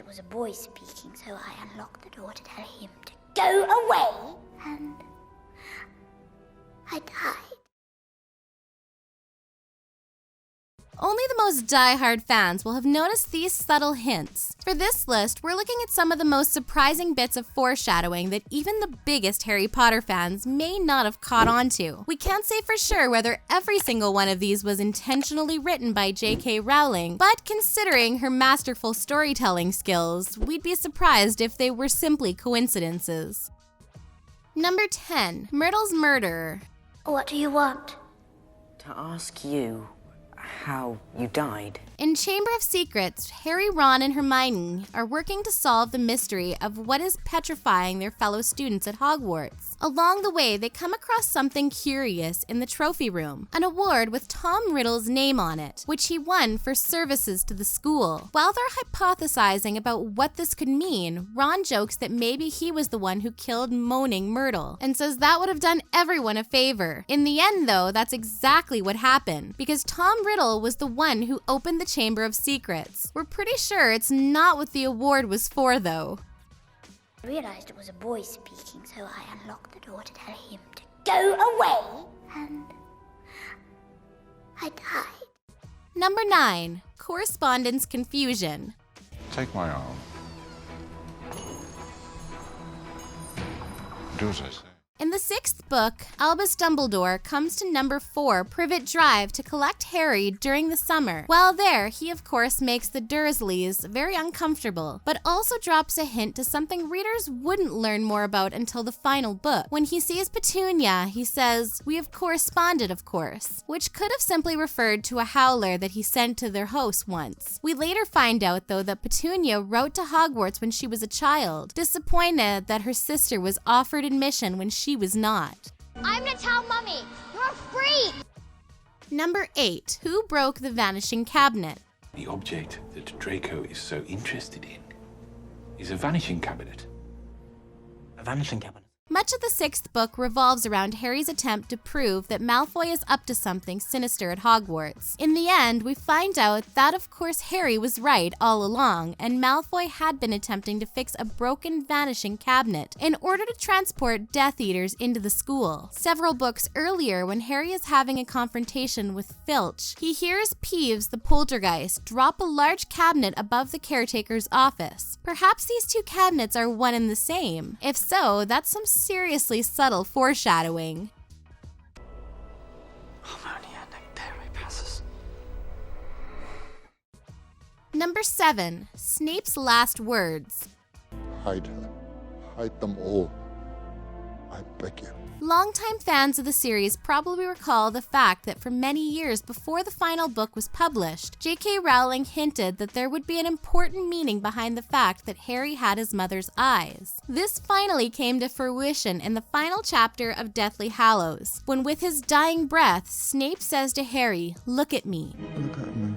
was a boy speaking, so I unlocked the door to tell him to go away, and I died. Only the most die-hard fans will have noticed these subtle hints. For this list, we're looking at some of the most surprising bits of foreshadowing that even the biggest Harry Potter fans may not have caught on to. We can't say for sure whether every single one of these was intentionally written by J.K. Rowling, but considering her masterful storytelling skills, we'd be surprised if they were simply coincidences. Number 10. Myrtle's murderer. What do you want? To ask you how you died. In Chamber of Secrets, Harry, Ron, and Hermione are working to solve the mystery of what is petrifying their fellow students at Hogwarts. Along the way, they come across something curious in the trophy room, an award with Tom Riddle's name on it, which he won for services to the school. While they're hypothesizing about what this could mean, Ron jokes that maybe he was the one who killed moaning Myrtle, and says that would have done everyone a favor. In the end, though, that's exactly what happened, because Tom Riddle was the one who opened the Chamber of Secrets. We're pretty sure it's not what the award was for, though. I realized it was a boy speaking, so I unlocked the door to tell him to go away, and I died. Number 9. Correspondence confusion. Take my arm. Do as I say. In the 6th book, Albus Dumbledore comes to number 4 Privet Drive to collect Harry during the summer. While there, he of course makes the Dursleys very uncomfortable, but also drops a hint to something readers wouldn't learn more about until the final book. When he sees Petunia, he says, "We have corresponded, of course," which could have simply referred to a howler that he sent to their house once. We later find out, though, that Petunia wrote to Hogwarts when she was a child, disappointed that her sister was offered admission when she was not. I'm gonna tell Mummy, you're a freak! Number 8. Who broke the vanishing cabinet? The object that Draco is so interested in is a vanishing cabinet. A vanishing cabinet. Much of the 6th book revolves around Harry's attempt to prove that Malfoy is up to something sinister at Hogwarts. In the end, we find out that, of course, Harry was right all along, and Malfoy had been attempting to fix a broken vanishing cabinet in order to transport Death Eaters into the school. Several books earlier, when Harry is having a confrontation with Filch, he hears Peeves the poltergeist drop a large cabinet above the caretaker's office. Perhaps these two cabinets are one and the same. If so, that's some seriously subtle foreshadowing. Number 7. Snape's last words. Hide her. Hide them all. I beg you. Longtime fans of the series probably recall the fact that for many years before the final book was published, J.K. Rowling hinted that there would be an important meaning behind the fact that Harry had his mother's eyes. This finally came to fruition in the final chapter of Deathly Hallows, when with his dying breath, Snape says to Harry, "Look at me." Look at me.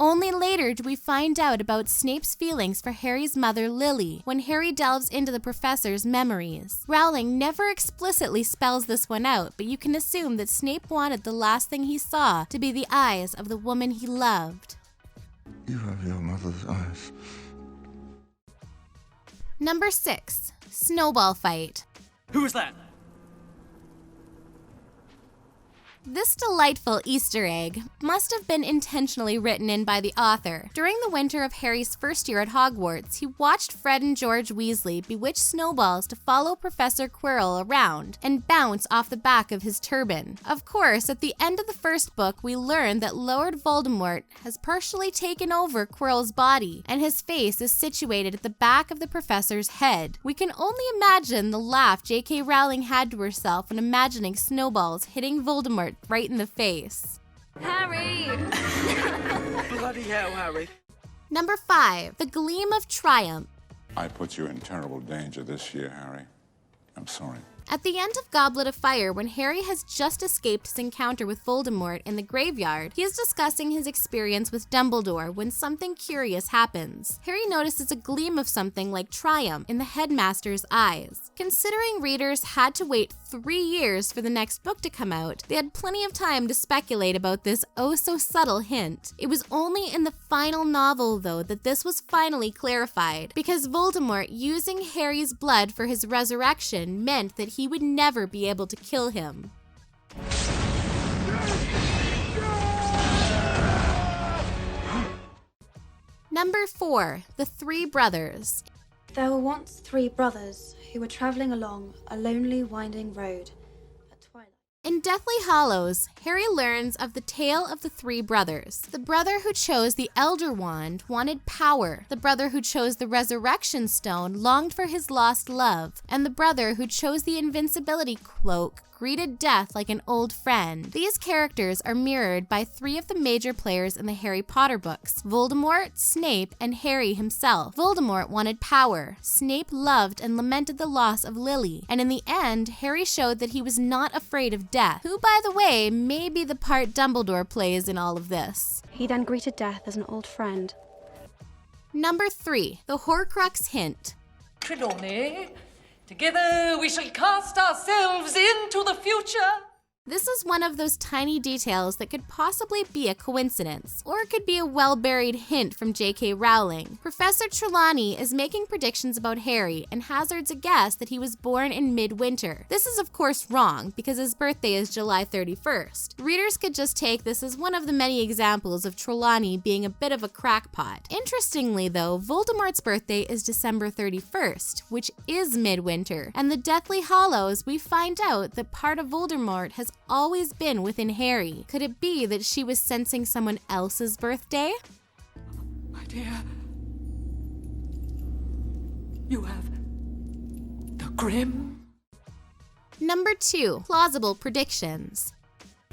Only later do we find out about Snape's feelings for Harry's mother, Lily, when Harry delves into the professor's memories. Rowling never explicitly spells this one out, but you can assume that Snape wanted the last thing he saw to be the eyes of the woman he loved. You have your mother's eyes. Number 6. Snowball fight. Who was that? This delightful Easter egg must have been intentionally written in by the author. During the winter of Harry's first year at Hogwarts, he watched Fred and George Weasley bewitch snowballs to follow Professor Quirrell around and bounce off the back of his turban. Of course, at the end of the first book, we learn that Lord Voldemort has partially taken over Quirrell's body, and his face is situated at the back of the professor's head. We can only imagine the laugh J.K. Rowling had to herself when imagining snowballs hitting Voldemort right in the face. Harry! Bloody hell, Harry. Number 5. The Gleam of Triumph. I put you in terrible danger this year, Harry. I'm sorry. At the end of Goblet of Fire, when Harry has just escaped his encounter with Voldemort in the graveyard, he is discussing his experience with Dumbledore when something curious happens. Harry notices a gleam of something like triumph in the headmaster's eyes. Considering readers had to wait 3 years for the next book to come out, they had plenty of time to speculate about this oh-so-subtle hint. It was only in the final novel, though, that this was finally clarified, because Voldemort using Harry's blood for his resurrection meant that he would never be able to kill him. Number 4. The Three Brothers. There were once 3 brothers who were traveling along a lonely, winding road at twilight. In Deathly Hallows, Harry learns of the tale of the 3 brothers. The brother who chose the Elder Wand wanted power. The brother who chose the Resurrection Stone longed for his lost love. And the brother who chose the Invincibility Cloak greeted death like an old friend. These characters are mirrored by 3 of the major players in the Harry Potter books: Voldemort, Snape, and Harry himself. Voldemort wanted power. Snape loved and lamented the loss of Lily. And in the end, Harry showed that he was not afraid of death, who, by the way, may be the part Dumbledore plays in all of this. He then greeted death as an old friend. Number 3. The Horcrux Hint. Trelawney, together we shall cast ourselves into the future. This is one of those tiny details that could possibly be a coincidence, or it could be a well-buried hint from J.K. Rowling. Professor Trelawney is making predictions about Harry and hazards a guess that he was born in midwinter. This is of course wrong, because his birthday is July 31st. Readers could just take this as one of the many examples of Trelawney being a bit of a crackpot. Interestingly though, Voldemort's birthday is December 31st, which is midwinter, and the Deathly Hallows we find out that part of Voldemort has always been within Harry. Could it be that she was sensing someone else's birthday? My dear, you have the Grim. Number 2. Plausible predictions.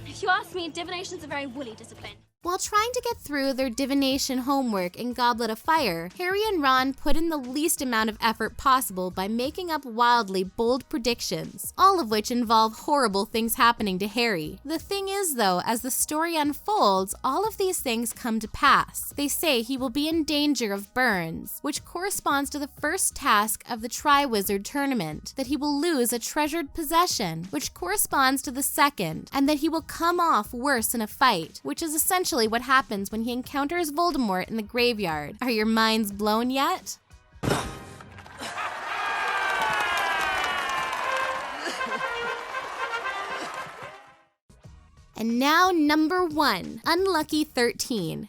If you ask me, divination's a very woolly discipline. While trying to get through their divination homework in Goblet of Fire, Harry and Ron put in the least amount of effort possible by making up wildly bold predictions, all of which involve horrible things happening to Harry. The thing is though, as the story unfolds, all of these things come to pass. They say he will be in danger of burns, which corresponds to the first task of the Triwizard Tournament, that he will lose a treasured possession, which corresponds to the second, and that he will come off worse in a fight, which is essentially what happens when he encounters Voldemort in the graveyard. Are your minds blown yet? And now number 1, Unlucky 13.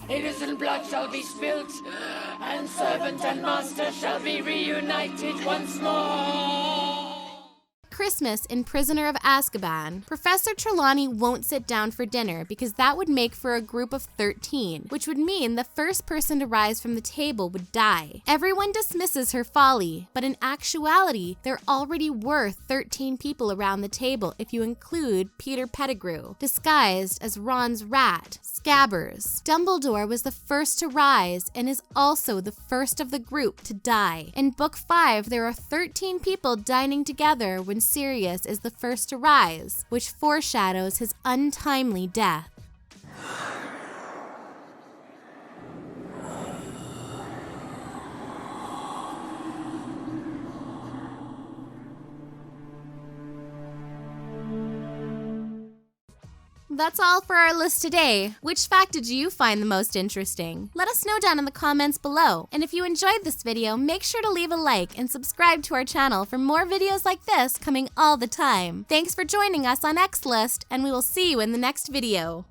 Innocent blood shall be spilt, and servant and master shall be reunited once more. Christmas in Prisoner of Azkaban, Professor Trelawney won't sit down for dinner because that would make for a group of 13, which would mean the first person to rise from the table would die. Everyone dismisses her folly, but in actuality, there already were 13 people around the table if you include Peter Pettigrew, disguised as Ron's rat, Scabbers. Dumbledore was the first to rise and is also the first of the group to die. In Book 5, there are 13 people dining together when Sirius is the first to rise, which foreshadows his untimely death. That's all for our list today. Which fact did you find the most interesting? Let us know down in the comments below. And if you enjoyed this video, make sure to leave a like and subscribe to our channel for more videos like this coming all the time. Thanks for joining us on X List, and we will see you in the next video.